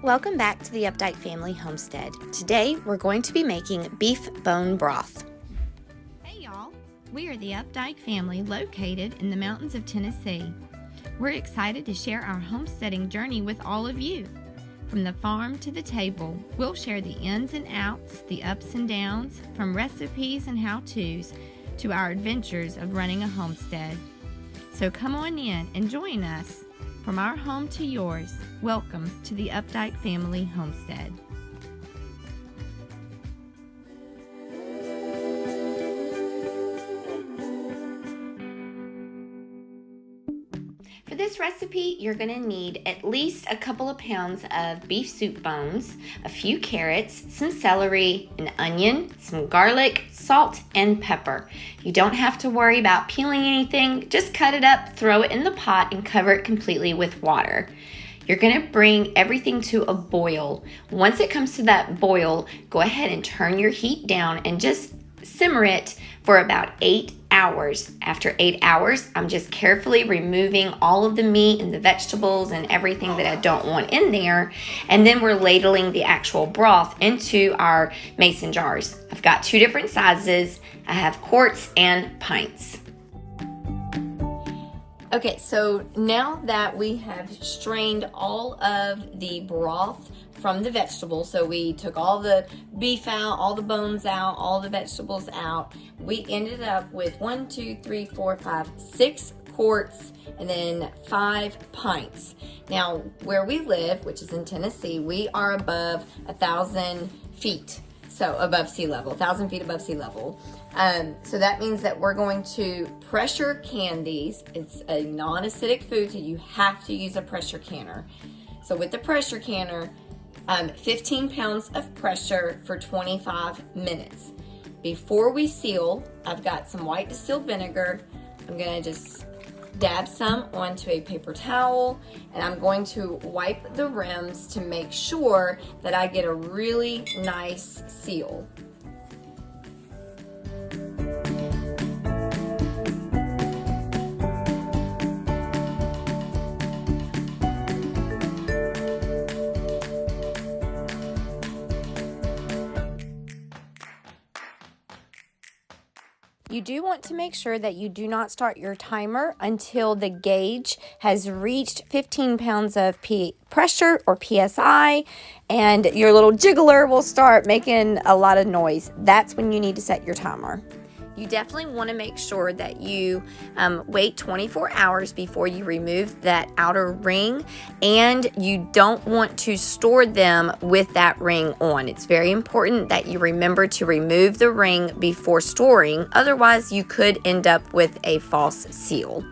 Welcome back to the Updike Family Homestead. Today we're going to be making beef bone broth. Hey y'all, we are the Updike family located in the mountains of Tennessee. We're excited to share our homesteading journey with all of you. From the farm to the table, we'll share the ins and outs, the ups and downs, from recipes and how-tos to our adventures of running a homestead. So come on in and join us. From our home to yours, welcome to the Updike Family Homestead. For this recipe, you're going to need at least a couple of pounds of beef soup bones, a few carrots, some celery, an onion, some garlic, salt, and pepper. You don't have to worry about peeling anything. Just cut it up, throw it in the pot, and cover it completely with water. You're going to bring everything to a boil. Once it comes to that boil, go ahead and turn your heat down and just simmer it for about 8 hours. After 8 hours, I'm just carefully removing all of the meat and the vegetables and everything that I don't want in there. And then we're ladling the actual broth into our mason jars. I've got 2 different sizes. I have quarts and pints. Okay, so now that we have strained all of the broth from the vegetables, so we took all the beef out, all the bones out, all the vegetables out, we ended up with 6 quarts and then 5 pints. Now, where we live, which is in Tennessee, we are above 1,000 feet. So above sea level, 1,000 feet above sea level. So that means that we're going to pressure can these. It's a non-acidic food, so you have to use a pressure canner. So with the pressure canner, 15 pounds of pressure for 25 minutes. Before we seal, I've got some white distilled vinegar. I'm gonna just dab some onto a paper towel, and I'm going to wipe the rims to make sure that I get a really nice seal. You do want to make sure that you do not start your timer until the gauge has reached 15 pounds of pressure or PSI, and your little jiggler will start making a lot of noise. That's when you need to set your timer. You definitely want to make sure that you wait 24 hours before you remove that outer ring, and you don't want to store them with that ring on. It's very important that you remember to remove the ring before storing, otherwise you could end up with a false seal.